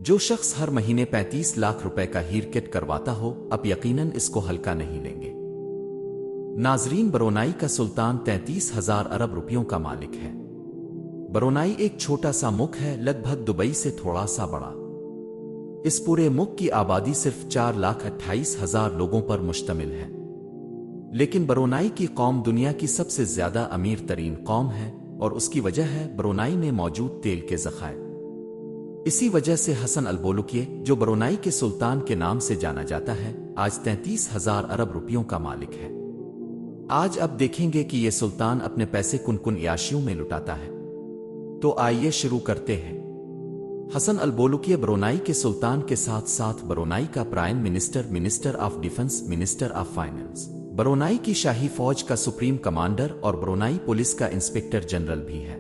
جو شخص ہر مہینے 35 لاکھ روپے کا ہیئر کٹ کرواتا ہو اب یقیناً اس کو ہلکا نہیں لیں گے۔ ناظرین، برونائی کا سلطان 33,000 ارب روپیوں کا مالک ہے۔ برونائی ایک چھوٹا سا ملک ہے، لگ بھگ دبئی سے تھوڑا سا بڑا۔ اس پورے ملک کی آبادی صرف 4,28,000 لوگوں پر مشتمل ہے، لیکن برونائی کی قوم دنیا کی سب سے زیادہ امیر ترین قوم ہے، اور اس کی وجہ ہے برونائی میں موجود تیل کے ذخائر۔ اسی وجہ سے حسن البولکیہ، جو برونائی کے سلطان کے نام سے جانا جاتا ہے، آج 33,000 ارب روپیوں کا مالک ہے۔ آج اب دیکھیں گے کہ یہ سلطان اپنے پیسے کن کن عیاشیوں میں لٹاتا ہے۔ تو آئیے شروع کرتے ہیں۔ حسن البولکیہ برونائی کے سلطان کے ساتھ ساتھ برونائی کا prime minister, minister of defence, minister of finance, Brunei کی شاہی فوج کا سپریم کمانڈر اور برونائی پولیس کا انسپکٹر جنرل بھی ہے۔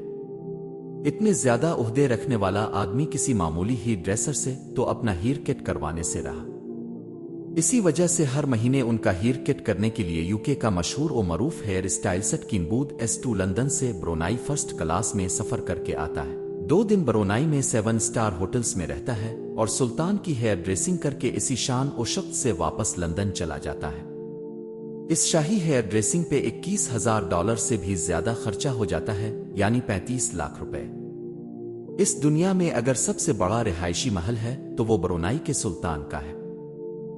اتنے زیادہ عہدے رکھنے والا آدمی کسی معمولی ہیئر ڈریسر سے تو اپنا ہیئر کٹ کروانے سے رہا۔ اسی وجہ سے ہر مہینے ان کا ہیئر کٹ کرنے کے لیے UK کا مشہور و معروف ہیئر اسٹائلسٹ کینبود S2 لندن سے برونائی فرسٹ کلاس میں سفر کر کے آتا ہے، 2 دن برونائی میں 7 اسٹار ہوٹلز میں رہتا ہے اور سلطان کی ہیئر ڈریسنگ کر کے اسی شان و شوقت سے واپس لندن چلا جاتا ہے۔ اس شاہی ہیئر ڈریسنگ پہ $21,000 سے بھی زیادہ خرچہ ہو جاتا ہے، یعنی 35 لاکھ روپے۔ اس دنیا میں اگر سب سے بڑا رہائشی محل ہے تو وہ برونائی کے سلطان کا ہے۔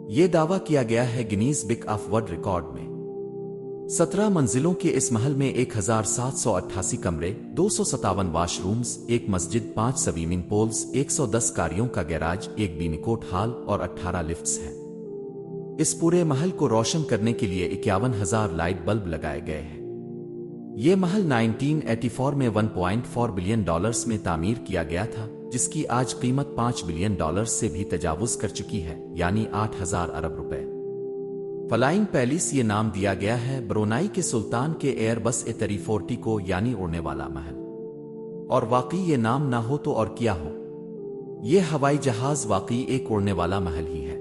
یہ دعویٰ کیا گیا ہے Guinness book of world record میں۔ 17 منزلوں کے اس محل میں 1,788 کمرے، 257 واش رومز، 1 مسجد، 5 سوئمنگ پولز، 110 گاڑیوں کا گیراج، 1 بینکوٹ ہال اور 18 لفٹس ہیں۔ اس پورے محل کو روشن کرنے کے لیے 51,000 لائٹ بلب لگائے گئے ہیں۔ یہ محل 1984 میں $1.4 بلین میں تعمیر کیا گیا تھا، جس کی آج قیمت $5 بلین سے بھی تجاوز کر چکی ہے، یعنی 8,000 ارب روپے۔ فلائنگ پیلس یہ نام دیا گیا ہے برونائی کے سلطان کے ایئر بس A340 کو، یعنی اڑنے والا محل۔ اور واقعی یہ نام نہ ہو تو اور کیا ہو، یہ ہوائی جہاز واقعی ایک اڑنے والا محل ہی ہے۔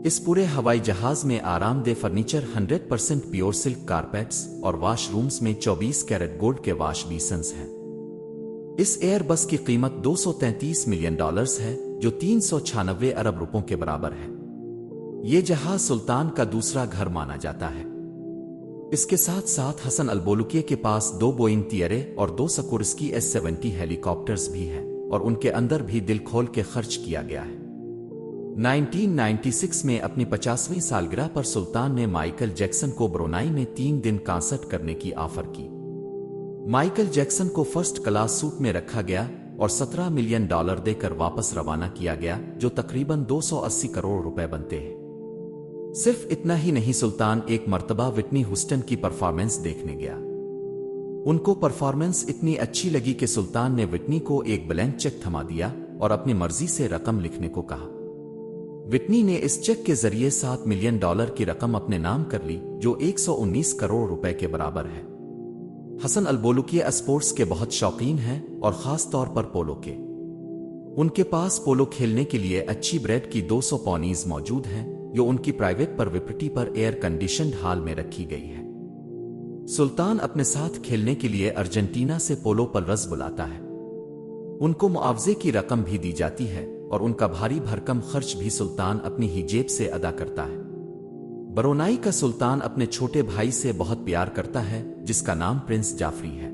اس پورے ہوائی جہاز میں آرام دہ فرنیچر، 100% پیور سلک کارپیٹس اور واش رومز میں 24 کیرٹ گولڈ کے واش بیسنز ہیں۔ اس ایئر بس کی قیمت $233 ملین ہے، جو 396 ارب روپوں کے برابر ہے۔ یہ جہاز سلطان کا دوسرا گھر مانا جاتا ہے۔ اس کے ساتھ ساتھ حسن البولکیہ کے پاس 2 بوئنگ طیارے اور 2 سکورسکی S-70 ہیلی کاپٹرز بھی ہیں، اور ان کے اندر بھی دل کھول کے خرچ کیا گیا ہے۔ 1996 میں اپنی 50ویں سالگرہ پر سلطان نے مائیکل جیکسن کو برونائی میں 3 دن کنسرٹ کرنے کی آفر کی۔ مائیکل جیکسن کو فرسٹ کلاس سوٹ میں رکھا گیا اور $17 ملین دے کر واپس روانہ کیا گیا، جو تقریباً 280 کروڑ روپے بنتے ہیں۔ صرف اتنا ہی نہیں، سلطان ایک مرتبہ وٹنی ہیوسٹن کی پرفارمنس دیکھنے گیا۔ ان کو پرفارمنس اتنی اچھی لگی کہ سلطان نے وٹنی کو ایک بلینک چیک تھما دیا اور اپنی مرضی سے رقم لکھنے کو کہا۔ وٹنی نے اس چیک کے ذریعے $7 ملین کی رقم اپنے نام کر لی، جو 119 کروڑ روپے کے برابر ہے۔ حسن البولکیہ اسپورٹس کے بہت شوقین ہیں، اور خاص طور پر پولو کے۔ ان کے پاس پولو کھیلنے کے لیے اچھی بریڈ کی 200 پونیز موجود ہیں، جو ان کی private property per year conditioned hall میں رکھی گئی ہے۔ سلطان اپنے ساتھ کھیلنے کے لیے ارجنٹینا سے پولو پلرز بلاتا ہے۔ ان کو معاوضے کی رقم بھی دی جاتی ہے، اور ان کا بھاری بھرکم خرچ بھی سلطان اپنی ہی جیب سے ادا کرتا ہے۔ برونائی کا سلطان اپنے چھوٹے بھائی سے بہت پیار کرتا ہے، جس کا نام پرنس جعفری ہے۔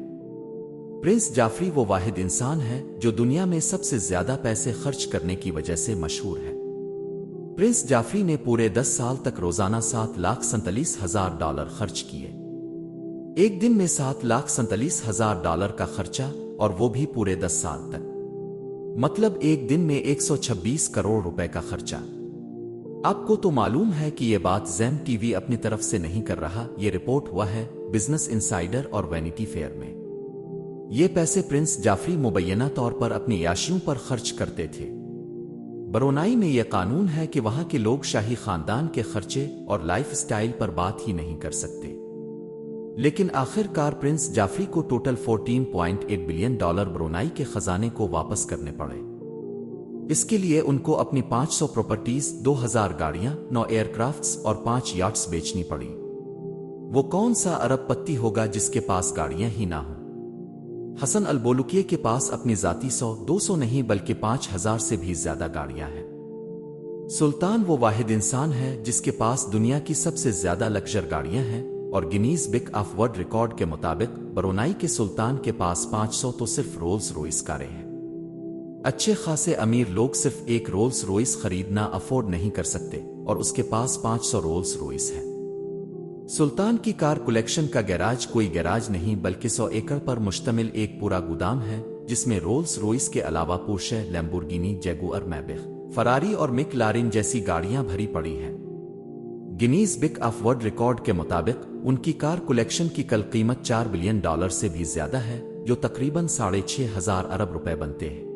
پرنس جعفری وہ واحد انسان ہے جو دنیا میں سب سے زیادہ پیسے خرچ کرنے کی وجہ سے مشہور ہے۔ پرنس جعفری نے پورے 10 سال تک روزانہ $7,47,000 خرچ کیے۔ ایک دن میں $7,47,000 کا خرچہ، اور وہ بھی پورے 10 سال تک۔ مطلب ایک دن میں 126 کروڑ روپے کا خرچہ۔ آپ کو تو معلوم ہے کہ یہ بات زیم ٹی وی اپنی طرف سے نہیں کر رہا، یہ رپورٹ ہوا ہے بزنس انسائیڈر اور وینیٹی فیئر میں۔ یہ پیسے پرنس جعفری مبینہ طور پر اپنی عیاشیوں پر خرچ کرتے تھے۔ برونائی میں یہ قانون ہے کہ وہاں کے لوگ شاہی خاندان کے خرچے اور لائف سٹائل پر بات ہی نہیں کر سکتے۔ لیکن آخر کار پرنس جعفری کو ٹوٹل $14.8 بلین برونائی کے خزانے کو واپس کرنے پڑے۔ اس کے لیے ان کو اپنی 500 پراپرٹیز، 2000 گاڑیاں، 9 ایئر کرافٹس اور 5 یاٹس بیچنی پڑی۔ وہ کون سا ارب پتی ہوگا جس کے پاس گاڑیاں ہی نہ ہوں؟ حسن البولکیہ کے پاس اپنی ذاتی 100-200 نہیں بلکہ 5000 سے بھی زیادہ گاڑیاں ہیں۔ سلطان وہ واحد انسان ہے جس کے پاس دنیا کی سب سے زیادہ لگژر گاڑیاں ہیں، اور Guinness book of world record کے مطابق برونائی کے سلطان کے پاس 500 تو صرف رولز روئس کاریں ہیں۔ اچھے خاصے امیر لوگ صرف ایک رولز روئس خریدنا افورڈ نہیں کر سکتے، اور اس کے پاس 500 رولز روئس ہیں۔ سلطان کی کار کلیکشن کا گیراج کوئی گیراج نہیں بلکہ 100 ایکڑ پر مشتمل ایک پورا گودام ہے، جس میں رولز روئس کے علاوہ پورشے، لیمبورگینی، جیگوار، میبیخ، فراری اور میک لارن جیسی گاڑیاں بھری پڑی ہیں۔ Guinness book of world record کے مطابق ان کی کار کلیکشن کی کل قیمت $4 بلین سے بھی زیادہ ہے، جو تقریباً 6500 ارب روپے بنتے ہیں۔